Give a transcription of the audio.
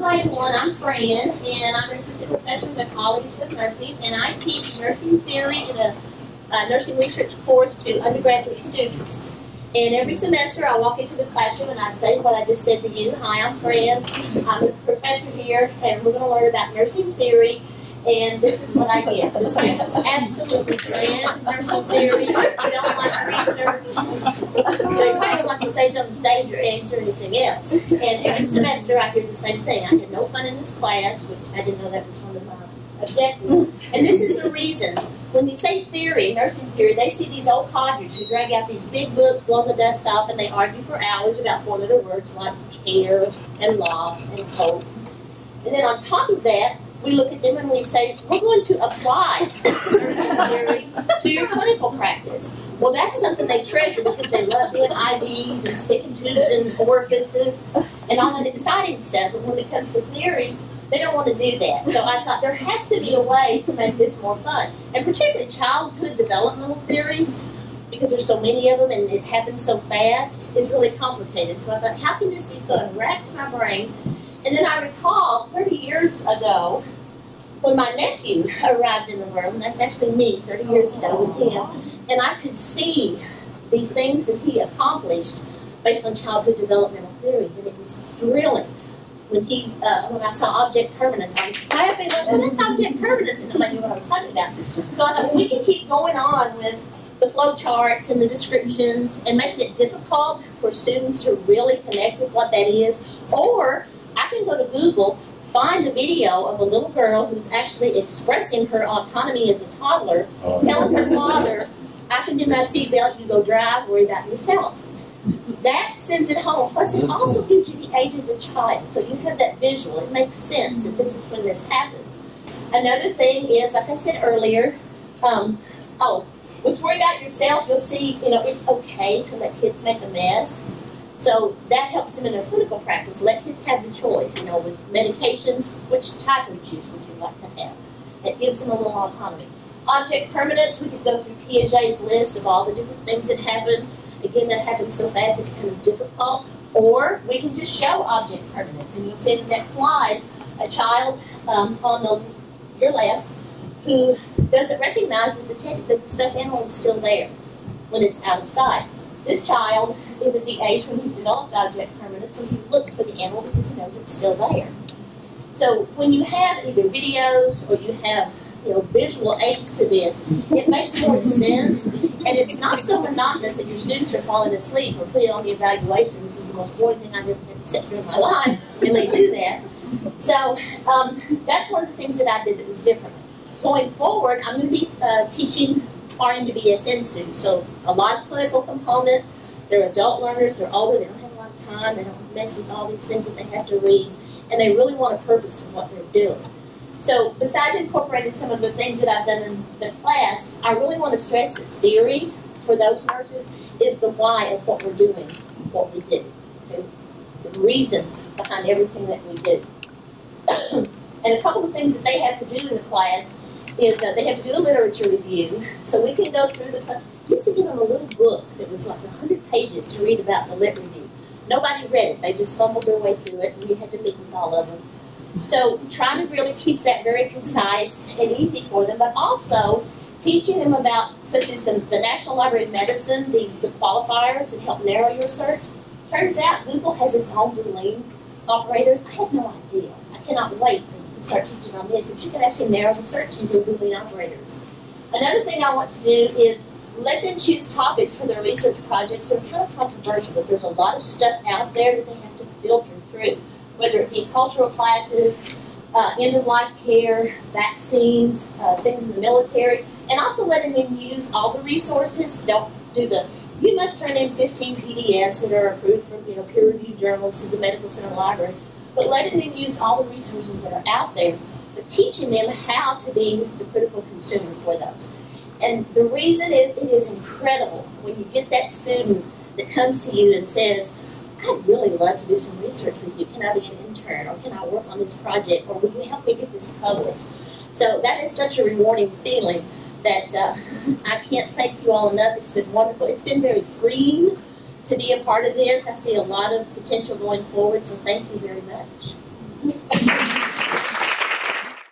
Hi everyone, I'm Fran, and I'm an assistant professor at the College of Nursing, and I teach nursing theory in a nursing research course to undergraduate students. And every semester I walk into the classroom and I say what I just said to you. Hi, I'm Fran. I'm a professor here, and we're going to learn about nursing theory. And this is what I get. The students absolutely brand nursing theory. They don't like research. They probably don't like the sage on the stage or eggs or anything else. And every semester I hear the same thing. I had no fun in this class, which I didn't know that was one of my objectives. And this is the reason. When you say theory, nursing theory, they see these old codgers who drag out these big books, blow the dust off, and they argue for hours about four-letter words like care and loss and hope. And then on top of that, we look at them and we say, we're going to apply nursing theory to your clinical practice. Well, that's something they treasure because they love doing IVs and sticking tubes in orifices and all that exciting stuff. But when it comes to theory, they don't want to do that. So I thought there has to be a way to make this more fun. And particularly childhood developmental theories, because there's so many of them and it happens so fast, is really complicated. So I thought, how can this be fun? Racked my brain. And then I recall 30 years ago when my nephew arrived in the room, that's actually me 30 years ago with him, and I could see the things that he accomplished based on childhood developmental theories, and it was thrilling. When when I saw object permanence, I was clapping, like, oh, that's object permanence, and nobody knew what I was talking about. So I thought, well, we can keep going on with the flow charts and the descriptions and making it difficult for students to really connect with what that is, or I can go to Google, find a video of a little girl who's actually expressing her autonomy as a toddler, telling her father, I can do my seatbelt, you go drive, worry about yourself. That sends it home. Plus, it also gives you the age of the child, so you have that visual. It makes sense that this is when this happens. Another thing is, like I said earlier, with worry about yourself, you'll see, it's okay to let kids make a mess. So that helps them in their clinical practice. Let kids have the choice, with medications, which type of juice would you like to have? It gives them a little autonomy. Object permanence, we could go through Piaget's list of all the different things that happen. Again, that happens so fast it's kind of difficult. Or we can just show object permanence. And you'll see in the next slide a child on your left who doesn't recognize that the stuffed animal is still there when it's out of sight. This child is at the age when he's developed object permanence, so he looks for the animal because he knows it's still there. So when you have either videos or you have visual aids to this, it makes more sense, and it's not so monotonous that your students are falling asleep or putting on the evaluation. This is the most boring thing I've ever had to sit through in my life, and they do that. So that's one of the things that I did that was different. Going forward, I'm going to be teaching RN to BSN soon. So a lot of clinical component. They're adult learners. They're older. They don't have a lot of time. They don't mess with all these things that they have to read. And they really want a purpose to what they're doing. So besides incorporating some of the things that I've done in the class, I really want to stress that theory for those nurses is the why of what we're doing, what we do. Okay? The reason behind everything that we do. And a couple of things that they have to do in the class is they have to do a literature review. So we can go through used to give them a little book that was like 100 pages to read about the lit review. Nobody read it. They just fumbled their way through it, and we had to meet with all of them. So trying to really keep that very concise and easy for them, but also teaching them about, such as the National Library of Medicine, the qualifiers that help narrow your search. Turns out Google has its own Boolean operators. I had no idea. I cannot wait to start teaching on this, but you can actually narrow the search using Boolean operators. Another thing I want to do is let them choose topics for their research projects that are kind of controversial, but there's a lot of stuff out there that they have to filter through, whether it be cultural clashes, end-of-life care, vaccines, things in the military, and also letting them use all the resources. Don't do you must turn in 15 PDFs that are approved from peer-reviewed journals to the Medical Center Library, but letting them use all the resources that are out there, but teaching them how to be the critical consumer for those. And the reason is it is incredible when you get that student that comes to you and says, I'd really love to do some research with you. Can I be an intern? Or can I work on this project? Or will you help me get this published? So that is such a rewarding feeling that I can't thank you all enough. It's been wonderful. It's been very freeing to be a part of this. I see a lot of potential going forward, so thank you very much.